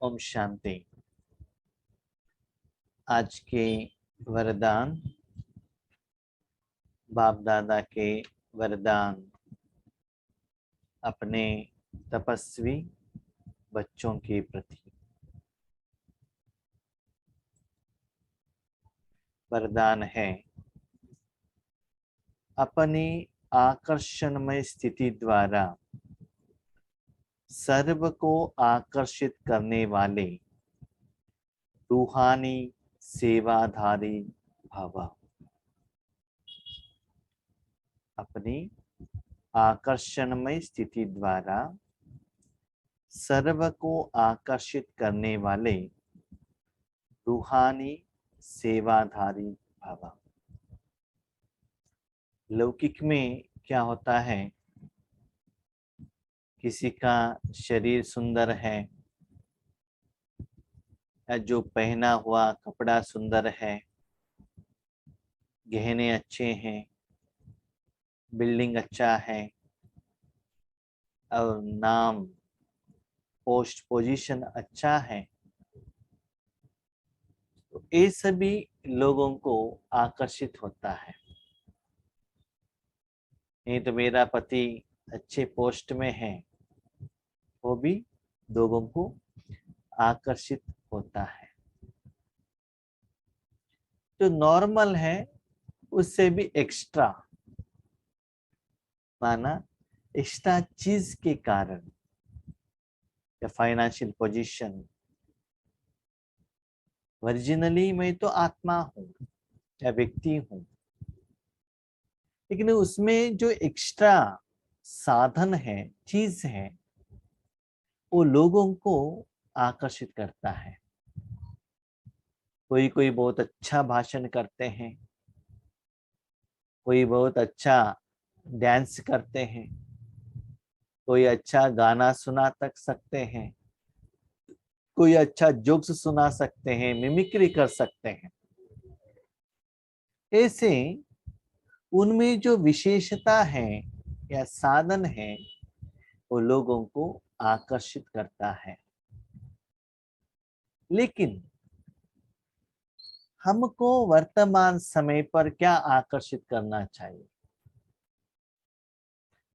ओम शांति। आज के वरदान, बाप दादा के वरदान अपने तपस्वी बच्चों के प्रति। वरदान है, अपनी आकर्षणमय स्थिति द्वारा सर्व को आकर्षित करने वाले रूहानी सेवाधारी भव। अपनी आकर्षणमय स्थिति द्वारा सर्व को आकर्षित करने वाले रूहानी सेवाधारी भव। लौकिक में क्या होता है, किसी का शरीर सुंदर है या जो पहना हुआ कपड़ा सुंदर है, गहने अच्छे हैं, बिल्डिंग अच्छा है और नाम पोस्ट पोजीशन अच्छा है, तो ये सभी लोगों को आकर्षित होता है। नहीं तो मेरा पति अच्छे पोस्ट में है, वो भी लोगों को आकर्षित होता है। जो नॉर्मल है उससे भी एक्स्ट्रा, माना एक्स्ट्रा चीज के कारण, या फाइनेंशियल पोजीशन। ओरिजिनली मैं तो आत्मा हूं या व्यक्ति हूं, लेकिन उसमें जो एक्स्ट्रा साधन है, चीज है, वो लोगों को आकर्षित करता है। कोई कोई बहुत अच्छा भाषण करते हैं, कोई बहुत अच्छा डांस करते हैं, कोई अच्छा गाना सुना तक सकते हैं, कोई अच्छा जोक्स सुना सकते हैं, मिमिक्री कर सकते हैं। ऐसे उनमें जो विशेषता है या साधन है, वो लोगों को आकर्षित करता है। लेकिन हमको वर्तमान समय पर क्या आकर्षित करना चाहिए?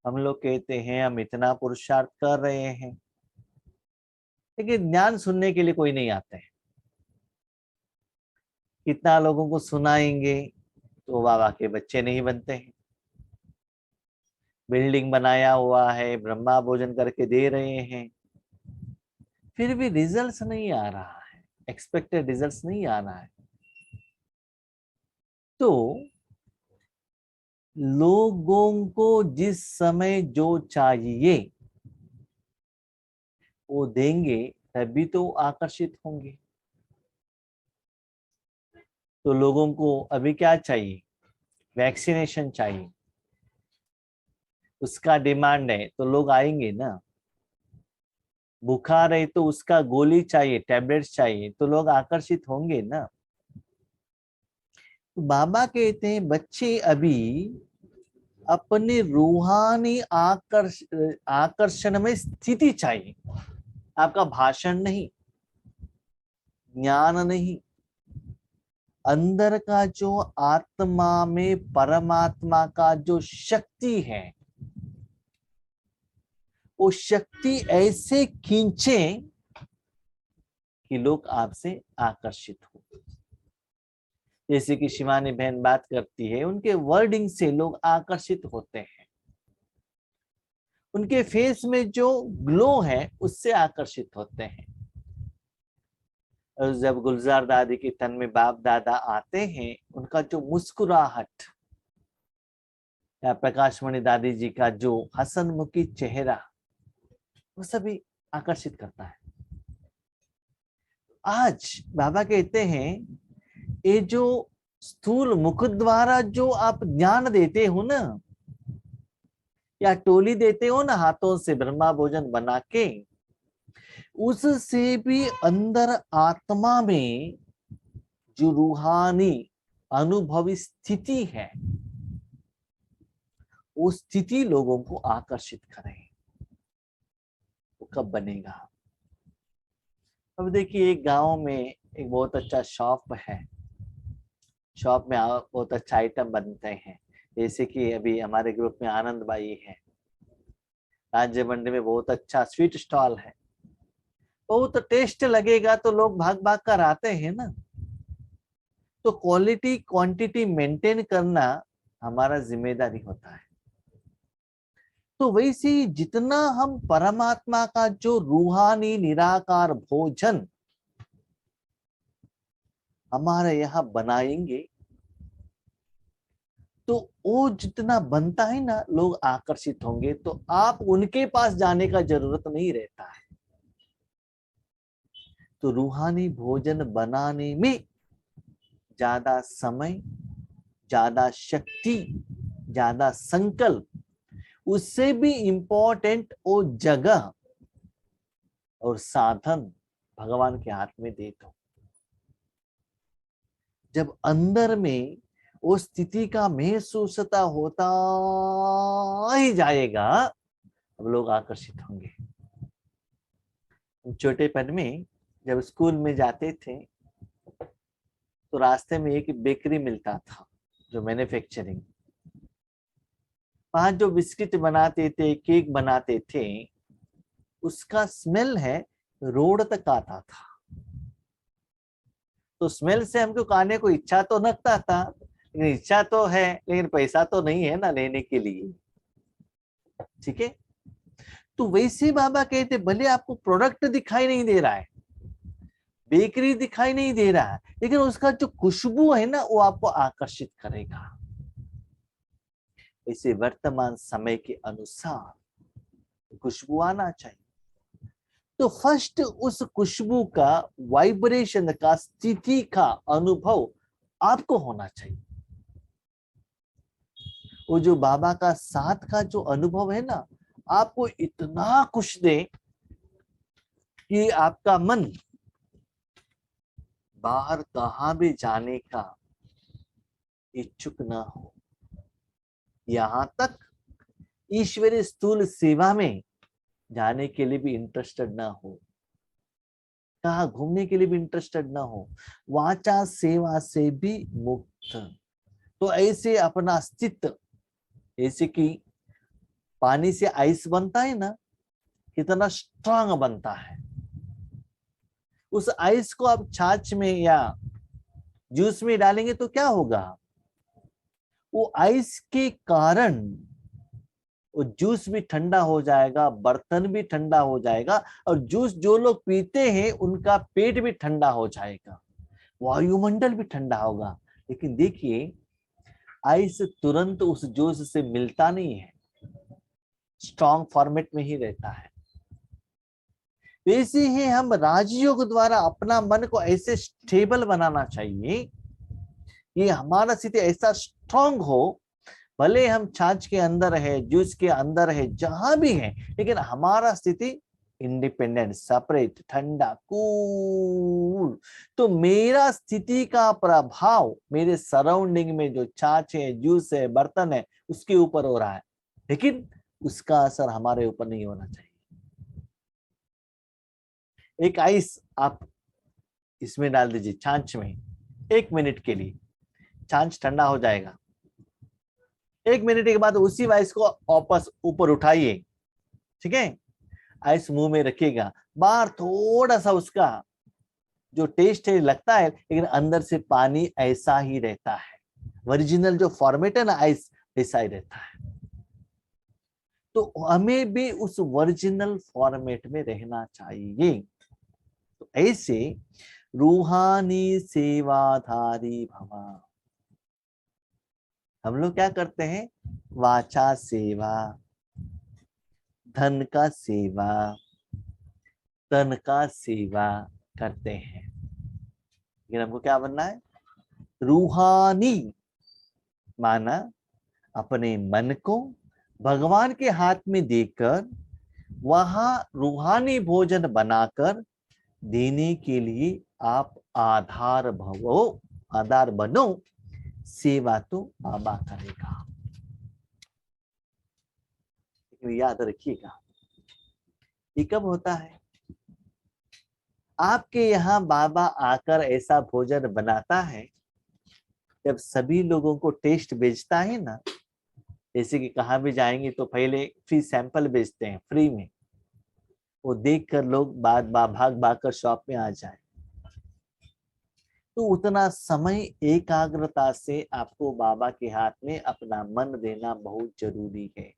हम लोग कहते हैं हम इतना पुरुषार्थ कर रहे हैं, लेकिन ज्ञान सुनने के लिए कोई नहीं आता है। कितना लोगों को सुनाएंगे तो बाबा के बच्चे नहीं बनते हैं। बिल्डिंग बनाया हुआ है, ब्रह्मा भोजन करके दे रहे हैं, फिर भी रिजल्ट्स नहीं आ रहा है, एक्सपेक्टेड रिजल्ट्स नहीं आ रहा है। तो लोगों को जिस समय जो चाहिए वो देंगे, तभी तो आकर्षित होंगे। तो लोगों को अभी क्या चाहिए? वैक्सीनेशन चाहिए, उसका डिमांड है तो लोग आएंगे ना। बुखार है तो उसका गोली चाहिए, टैबलेट्स चाहिए, तो लोग आकर्षित होंगे ना। तो बाबा कहते हैं बच्चे अभी अपने रूहानी आकर्षण में स्थिति चाहिए। आपका भाषण नहीं, ज्ञान नहीं, अंदर का जो आत्मा में परमात्मा का जो शक्ति है, वो शक्ति ऐसे खींचे कि लोग आपसे आकर्षित हो। जैसे कि शिवानी बहन बात करती है, उनके वर्डिंग से लोग आकर्षित होते हैं, उनके फेस में जो ग्लो है उससे आकर्षित होते हैं। और जब गुलजार दादी के तन में बाप दादा आते हैं, उनका जो मुस्कुराहट या प्रकाशमणि दादी जी का जो हसनमुखी चेहरा, वो सभी आकर्षित करता है। आज बाबा कहते हैं, ये जो स्थूल मुख द्वारा जो आप ज्ञान देते हो ना, या टोली देते हो ना हाथों से ब्रह्मा भोजन बना के, उससे भी अंदर आत्मा में जो रूहानी अनुभवी स्थिति है, वो स्थिति लोगों को आकर्षित करे। वो कब बनेगा? अब देखिए एक गांव में एक बहुत अच्छा शॉप है, शॉप में बहुत अच्छा आइटम बनते हैं। जैसे कि अभी हमारे ग्रुप में आनंद भाई है, राज्य मंडी में बहुत अच्छा स्वीट स्टॉल है, बहुत टेस्ट लगेगा तो लोग भाग भाग कर आते हैं ना। तो क्वालिटी क्वांटिटी मेंटेन करना हमारा जिम्मेदारी होता है। तो वैसे ही जितना हम परमात्मा का जो रूहानी निराकार भोजन हमारे यहाँ बनाएंगे, तो वो जितना बनता है ना, लोग आकर्षित होंगे, तो आप उनके पास जाने का जरूरत नहीं रहता है। तो रूहानी भोजन बनाने में ज्यादा समय, ज्यादा शक्ति, ज्यादा संकल्प, उससे भी इंपॉर्टेंट वो जगह और साधन भगवान के हाथ में दे दो। जब अंदर में वो स्थिति का महसूसता होता ही जाएगा, अब लोग आकर्षित होंगे। छोटेपन में जब स्कूल में जाते थे तो रास्ते में एक बेकरी मिलता था जो मैन्युफैक्चरिंग, वहां जो बिस्किट बनाते थे, केक बनाते थे, उसका स्मेल है रोड तक आता था। तो स्मेल से हमको खाने को इच्छा तो लगता था, लेकिन इच्छा तो है, लेकिन पैसा तो नहीं है ना लेने के लिए। ठीक है, तो वैसे बाबा कहते भले आपको प्रोडक्ट दिखाई नहीं दे रहा है, बेकरी दिखाई नहीं दे रहा है, लेकिन उसका जो खुशबू है ना वो आपको आकर्षित करेगा। इसे वर्तमान समय के अनुसार खुशबू आना चाहिए। तो फर्स्ट उस खुशबू का, वाइब्रेशन का, स्थिति का अनुभव आपको होना चाहिए। वो जो बाबा का साथ का जो अनुभव है ना, आपको इतना खुश दे कि आपका मन बाहर कहां भी जाने का इच्छुक ना हो, यहां तक ईश्वरीय स्थूल सेवा में जाने के लिए भी इंटरेस्टेड ना हो, कहा घूमने के लिए भी इंटरेस्टेड ना हो, वाचा सेवा से भी मुक्त। तो ऐसे अपना अस्तित्व, जैसे कि पानी से आइस बनता है ना, कितना स्ट्रांग बनता है, उस आइस को आप छाछ में या जूस में डालेंगे तो क्या होगा, वो आइस के कारण वो जूस भी ठंडा हो जाएगा, बर्तन भी ठंडा हो जाएगा, और जूस जो लोग पीते हैं उनका पेट भी ठंडा हो जाएगा, वायुमंडल भी ठंडा होगा। लेकिन देखिए आइस तुरंत उस जूस से मिलता नहीं है, स्ट्रॉन्ग फॉर्मेट में ही रहता है। वैसे ही हम राजयोग द्वारा अपना मन को ऐसे स्टेबल बनाना चाहिए, ये हमारा स्थिति ऐसा स्ट्रांग हो, भले हम छाछ के अंदर है, जूस के अंदर है, जहां भी है, लेकिन हमारा स्थिति इंडिपेंडेंट, सेपरेट, ठंडा, कूल। तो मेरा स्थिति का प्रभाव मेरे सराउंडिंग में जो छाछ है, जूस है, बर्तन है, उसके ऊपर हो रहा है, लेकिन उसका असर हमारे ऊपर नहीं होना चाहिए। एक आइस आप इसमें डाल दीजिए छाछ में, 1 मिनट के लिए, छाछ ठंडा हो जाएगा। 1 मिनट के बाद उसी आइस को वापस ऊपर उठाइए, ठीक है, आइस मुंह में रखिएगा, बाहर थोड़ा सा उसका जो टेस्ट है लगता है, लेकिन अंदर से पानी ऐसा ही रहता है, ओरिजिनल जो फॉर्मेट है ना आइस ऐसा ही रहता है। तो हमें भी उस ओरिजिनल फॉर्मेट में रहना चाहिए। तो ऐसे रूहानी सेवाधारी भवा। हम लोग क्या करते हैं, वाचा सेवा, धन का सेवा, तन का सेवा करते हैं, लेकिन हमको क्या बनना है, रूहानी, माना अपने मन को भगवान के हाथ में देकर वहां रूहानी भोजन बनाकर देने के लिए आप आधार भवो, आधार बनो, सेवा तो बाबा करेगा। लेकिन याद रखिएगा, ये कब होता है, आपके यहाँ बाबा आकर ऐसा भोजन बनाता है, जब सभी लोगों को टेस्ट बेचता है ना, जैसे कि कहाँ भी जाएंगे तो पहले फ्री सैंपल बेचते हैं फ्री में, वो देखकर लोग भाग भाग कर शॉप में आ जाए। तो उतना समय एकाग्रता से आपको बाबा के हाथ में अपना मन देना बहुत जरूरी है।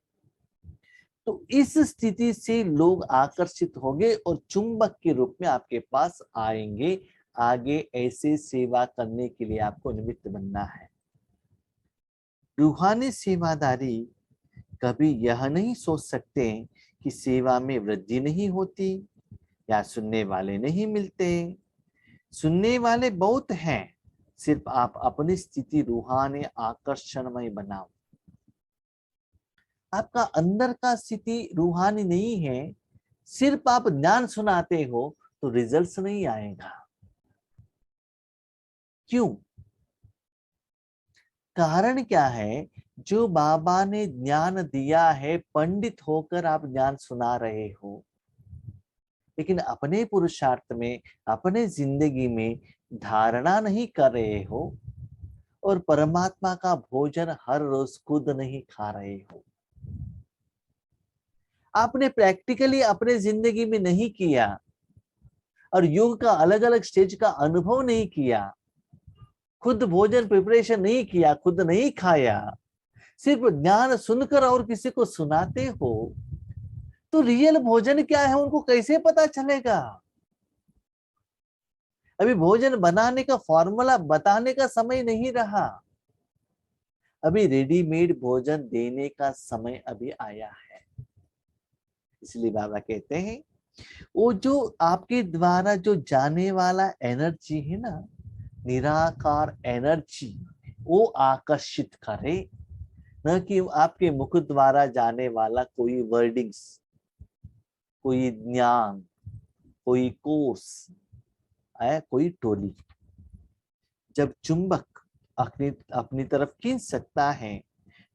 तो इस स्थिति से लोग आकर्षित होंगे और चुंबक के रूप में आपके पास आएंगे। आगे ऐसे सेवा करने के लिए आपको निमित्त बनना है। रूहानी सेवादारी कभी यह नहीं सोच सकते कि सेवा में वृद्धि नहीं होती या सुनने वाले नहीं मिलते। सुनने वाले बहुत हैं, सिर्फ आप अपनी स्थिति रूहानी आकर्षणमय बनाओ। आपका अंदर का स्थिति रूहानी नहीं है, सिर्फ आप ज्ञान सुनाते हो तो रिजल्ट्स नहीं आएगा। क्यों? कारण क्या है? जो बाबा ने ज्ञान दिया है, पंडित होकर आप ज्ञान सुना रहे हो, लेकिन अपने पुरुषार्थ में, अपने जिंदगी में धारणा नहीं कर रहे हो और परमात्मा का भोजन हर रोज खुद नहीं खा रहे हो। आपने प्रैक्टिकली अपने जिंदगी में नहीं किया और योग का अलग अलग स्टेज का अनुभव नहीं किया, खुद भोजन प्रिपरेशन नहीं किया, खुद नहीं खाया, सिर्फ ज्ञान सुनकर और किसी को सुनाते हो, तो रियल भोजन क्या है उनको कैसे पता चलेगा? अभी भोजन बनाने का फॉर्मूला बताने का समय नहीं रहा। अभी रेडीमेड भोजन देने का समय अभी आया है। इसलिए बाबा कहते हैं, वो जो आपके द्वारा जो जाने वाला एनर्जी है ना, निराकार एनर्जी, वो आकर्षित करे, न कि आपके मुख द्वारा जाने वाला कोई वर्डिंग्स, कोई ज्ञान, कोई कोर्स, कोई टोली। जब चुंबक अपनी तरफ खींच सकता है,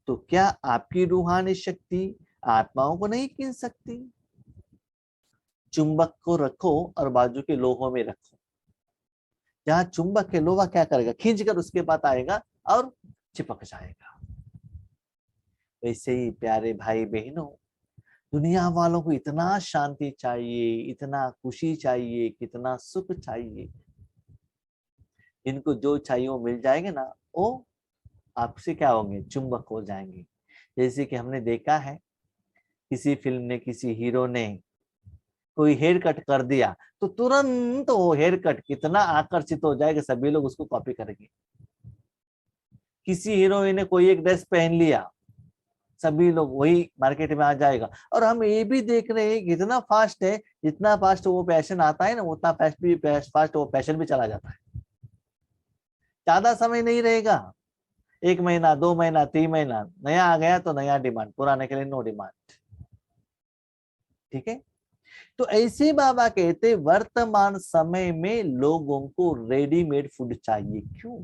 तो क्या आपकी रूहानी शक्ति आत्माओं को नहीं खींच सकती? चुंबक को रखो और बाजू के लोहों में रखो। जहां चुंबक है, लोहा क्या करेगा? खींच कर उसके पास आएगा और चिपक जाएगा। वैसे ही प्यारे भाई बहनों, दुनिया वालों को इतना शांति चाहिए, इतना खुशी चाहिए, कितना सुख चाहिए। इनको जो चाहिए वो मिल जाएंगे ना, वो आपसे क्या होंगे? चुंबक हो जाएंगे। जैसे कि हमने देखा है, किसी फिल्म ने, किसी हीरो ने कोई हेयर कट कर दिया, तो तुरंत वो हेयर कट कितना आकर्षित हो जाएगा, सभी लोग उसको कॉपी करेंगे। किसी हीरोइन ने कोई एक ड्रेस पहन लिया, सभी लोग वही मार्केट में आ जाएगा। और हम ये भी देख रहे हैं कितना फास्ट है, जितना फास्ट वो पैशन आता है ना, उतना फास्ट वो पैशन भी चला जाता है। ज्यादा समय नहीं रहेगा, 1 महीना, 2 महीना, 3 महीना, नया आ गया तो नया डिमांड, पुराने के लिए नो डिमांड। ठीक है? तो ऐसे बाबा कहते, वर्तमान समय में लोगों को रेडीमेड फूड चाहिए। क्यों?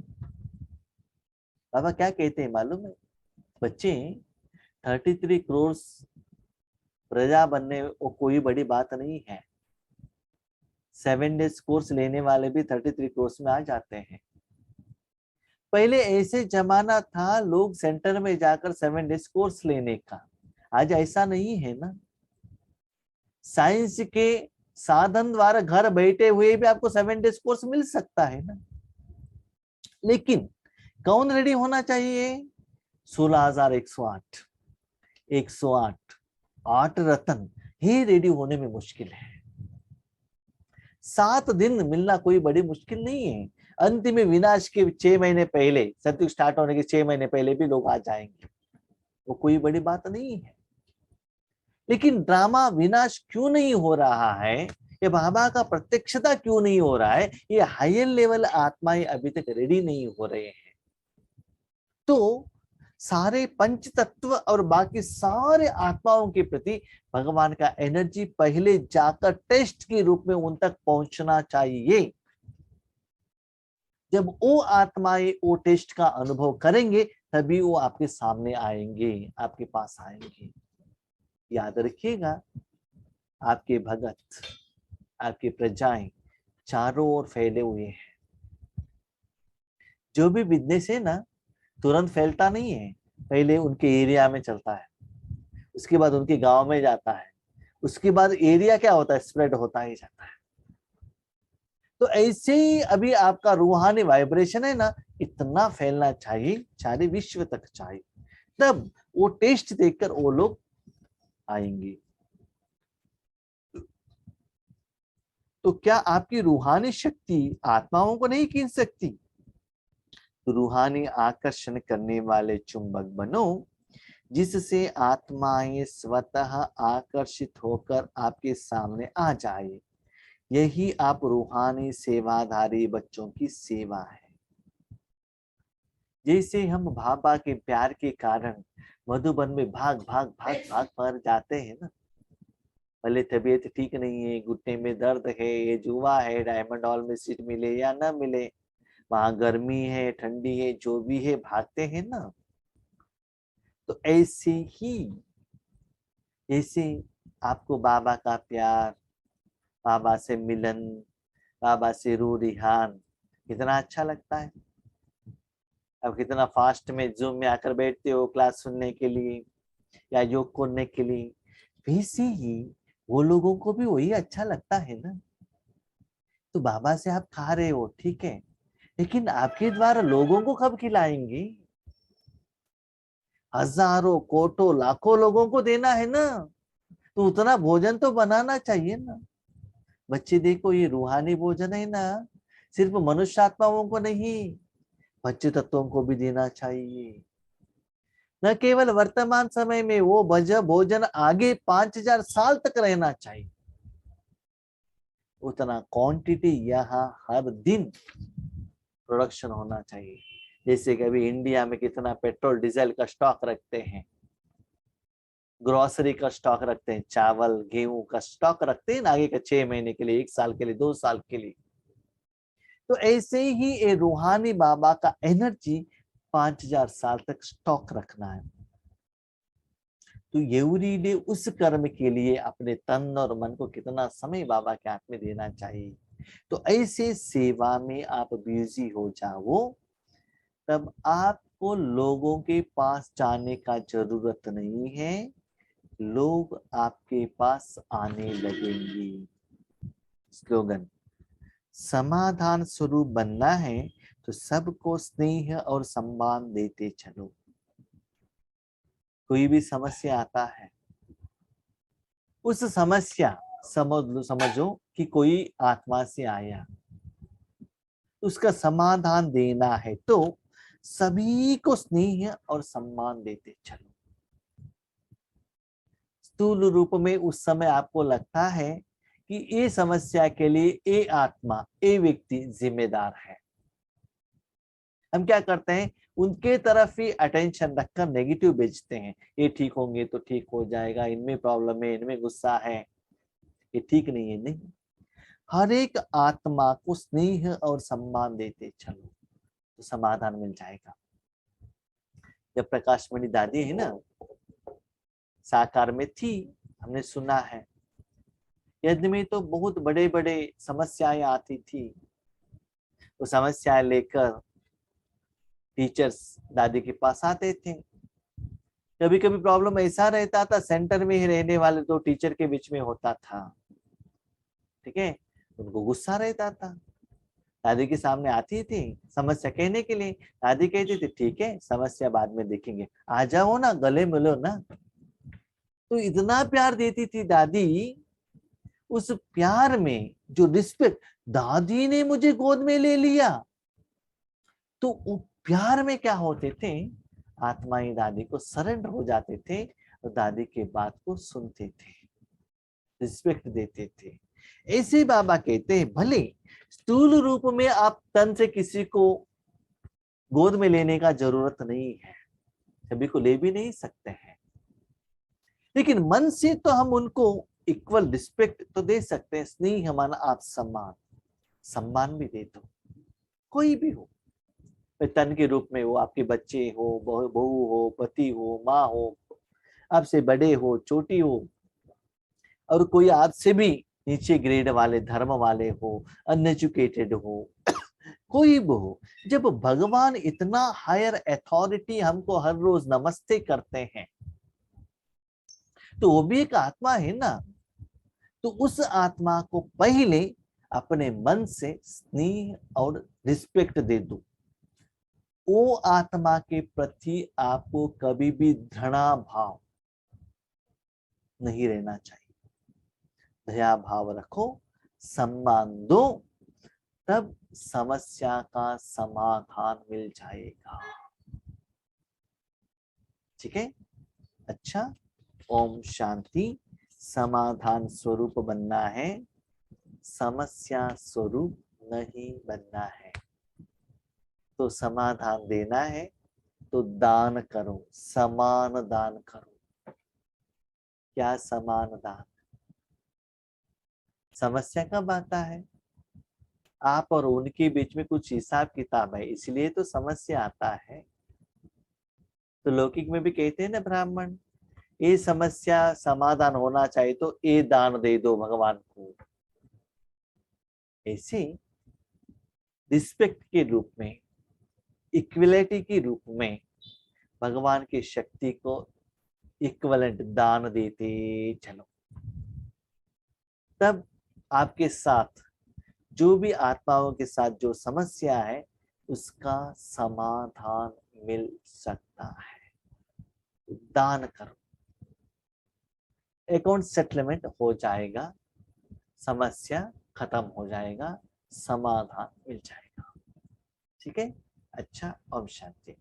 बाबा क्या कहते हैं मालूम है? बच्चे, 33 करोड़ प्रजा बनने वो कोई बड़ी बात नहीं है। 7 डेज कोर्स लेने वाले भी 33 कोर्स में आ जाते हैं। पहले ऐसे जमाना था, लोग सेंटर में जाकर 7 डेज कोर्स लेने का। आज ऐसा नहीं है ना। साइंस के साधन द्वारा घर बैठे हुए भी आपको 7 डेज कोर्स मिल सकता है ना। लेकिन कौन रेडी होना चाहिए? 16,108, 108, 8 रतन ही रेडी होने में मुश्किल है। 7 दिन मिलना कोई बड़ी मुश्किल नहीं है। अंतिम विनाश के 6 महीने पहले, सतयुग स्टार्ट होने के 6 महीने पहले भी लोग आ जाएंगे, वो कोई बड़ी बात नहीं है। लेकिन ड्रामा विनाश क्यों नहीं हो रहा है? ये बाबा का प्रत्यक्षता क्यों नहीं हो रहा है? ये हायर लेवल आत्माएं अभी तक रेडी नहीं हो रहे हैं। तो सारे पंच तत्व और बाकी सारे आत्माओं के प्रति भगवान का एनर्जी पहले जाकर टेस्ट के रूप में उन तक पहुंचना चाहिए। जब वो आत्माएं वो टेस्ट का अनुभव करेंगे, तभी वो आपके सामने आएंगे, आपके पास आएंगे। याद रखिएगा, आपके भगत, आपकी प्रजाएं चारों ओर फैले हुए हैं। जो भी बिजनेस है ना, तुरंत फैलता नहीं है, पहले उनके एरिया में चलता है, उसके बाद उनके गांव में जाता है, उसके बाद एरिया क्या होता है, स्प्रेड होता ही जाता है। तो ऐसे ही अभी आपका रूहानी वाइब्रेशन है ना, इतना फैलना चाहिए, सारे विश्व तक चाहिए, तब वो टेस्ट देखकर वो लोग आएंगे। तो क्या आपकी रूहानी शक्ति आत्माओं को नहीं खींच सकती? तो रूहानी आकर्षण करने वाले चुंबक बनो, जिससे आत्माएं स्वतः आकर्षित होकर आपके सामने आ जाए। यही आप रूहानी सेवाधारी बच्चों की सेवा है। जैसे हम बाबा के प्यार के कारण मधुबन में भाग भाग भाग भाग पर जाते हैं ना, भले तबीयत ठीक नहीं है, घुटने में दर्द है, ये जुआ है, डायमंड हॉल में सीट मिले या ना मिले, वहां गर्मी है ठंडी है, जो भी है भागते हैं ना। तो ऐसे ही जैसे आपको बाबा का प्यार, बाबा से मिलन, बाबा से रू रिहान कितना अच्छा लगता है। अब कितना फास्ट में जूम में आकर बैठते हो क्लास सुनने के लिए या योग करने के लिए, वैसे ही वो लोगों को भी वही अच्छा लगता है ना। तो बाबा से आप खा रहे हो ठीक है, लेकिन आपके द्वारा लोगों को कब खिलाएंगे? हजारों कोटों लाखों लोगों को देना है ना, तो उतना भोजन तो बनाना चाहिए ना। बच्चे देखो, ये रूहानी भोजन है ना, सिर्फ मनुष्य आत्माओं को नहीं, बच्चे तत्वों को भी देना चाहिए। न केवल वर्तमान समय में, वो भोजन आगे 5000 साल तक रहना चाहिए। उतना क्वांटिटी यहाँ हर दिन प्रोडक्शन होना चाहिए। जैसे कि अभी इंडिया में कितना पेट्रोल डीजल का स्टॉक रखते हैं, ग्रोसरी का स्टॉक रखते हैं, चावल गेहूं का स्टॉक रखते हैं आगे का 6 महीने के लिए, 1 साल के लिए, 2 साल के लिए। तो ऐसे ही ये रूहानी बाबा का एनर्जी 5000 साल तक स्टॉक रखना है। तो येउरी ने उस कर्म के लिए अपने तन और मन को कितना समय बाबा के हाथ में देना चाहिए। तो ऐसे सेवा में आप बिजी हो जाओ, तब आपको लोगों के पास जाने का जरूरत नहीं है, लोग आपके पास आने लगेंगे। स्लोगन, समाधान स्वरूप बनना है तो सबको स्नेह और सम्मान देते चलो। कोई भी समस्या आता है, उस समस्या समझो कि कोई आत्मा से आया, उसका समाधान देना है तो सभी को स्नेह और सम्मान देते चलो। स्थूल रूप में उस समय आपको लगता है कि ये समस्या के लिए ये आत्मा, ये व्यक्ति जिम्मेदार है, हम क्या करते हैं, उनके तरफ ही अटेंशन रखकर नेगेटिव बेचते हैं। ये ठीक होंगे तो ठीक हो जाएगा, इनमें प्रॉब्लम है, इनमें गुस्सा है, ये ठीक नहीं है। नहीं, हर एक आत्मा को स्नेह और सम्मान देते चलो तो समाधान मिल जाएगा। जब प्रकाशमणि दादी है ना, साकार में थी, हमने सुना है, यज्ञ में तो बहुत बड़े बड़े समस्याएं आती थी। वो समस्याएं लेकर टीचर्स दादी के पास आते थे। कभी कभी प्रॉब्लम ऐसा रहता था, सेंटर में ही रहने वाले 2 टीचर के बीच में होता था, ठीक है, उनको गुस्सा रहता था। दादी के सामने आती थी समस्या कहने के लिए, दादी कहती थी ठीक है समस्या बाद में देखेंगे, आ जाओ ना, गले मिलो ना। तो इतना प्यार देती थी दादी। उस प्यार में जो रिस्पेक्ट, दादी ने मुझे गोद में ले लिया, तो वो प्यार में क्या होते थे, आत्माएं दादी को सरेंडर हो जाते थे और दादी के बात को सुनते थे, रिस्पेक्ट देते थे। ऐसे बाबा कहते हैं, भले स्थूल रूप में आप तन से किसी को गोद में लेने का जरूरत नहीं है, सभी को ले भी नहीं सकते हैं, लेकिन मन से तो हम उनको इक्वल रिस्पेक्ट तो दे सकते हैं, स्नेह मान आप सम्मान, सम्मान भी दे दो, कोई भी हो, तन के रूप में हो, आपके बच्चे हो, बहू हो, पति हो, माँ हो, आपसे बड़े हो, छोटी हो, और कोई आपसे भी नीचे ग्रेड वाले, धर्म वाले हो, अनएजुकेटेड हो, कोई भी हो, जब भगवान इतना हायर अथॉरिटी हमको हर रोज नमस्ते करते हैं, तो वो भी एक आत्मा है ना। तो उस आत्मा को पहले अपने मन से स्नेह और रिस्पेक्ट दे दो। वो आत्मा के प्रति आपको कभी भी घृणा भाव नहीं रहना चाहिए। दया भाव रखो, सम्मान दो, तब समस्या का समाधान मिल जाएगा। ठीक है, अच्छा, ओम शांति। समाधान स्वरूप बनना है, समस्या स्वरूप नहीं बनना है। तो समाधान देना है तो दान करो, समान दान करो। क्या समान दान? समस्या कब आता है? आप और उनके बीच में कुछ हिसाब किताब है, इसलिए तो समस्या आता है। तो लौकिक में भी कहते हैं ना ब्राह्मण, ये समस्या समाधान होना चाहिए तो ये दान दे दो भगवान को। ऐसे रिस्पेक्ट के रूप में, इक्वलिटी के रूप में भगवान की शक्ति को इक्वलेंट दान देते चलो। तब आपके साथ जो भी आत्माओं के साथ जो समस्या है उसका समाधान मिल सकता है। दान करो, अकाउंट सेटलमेंट हो जाएगा, समस्या खत्म हो जाएगा, समाधान मिल जाएगा। ठीक है, अच्छा, ओम शांति।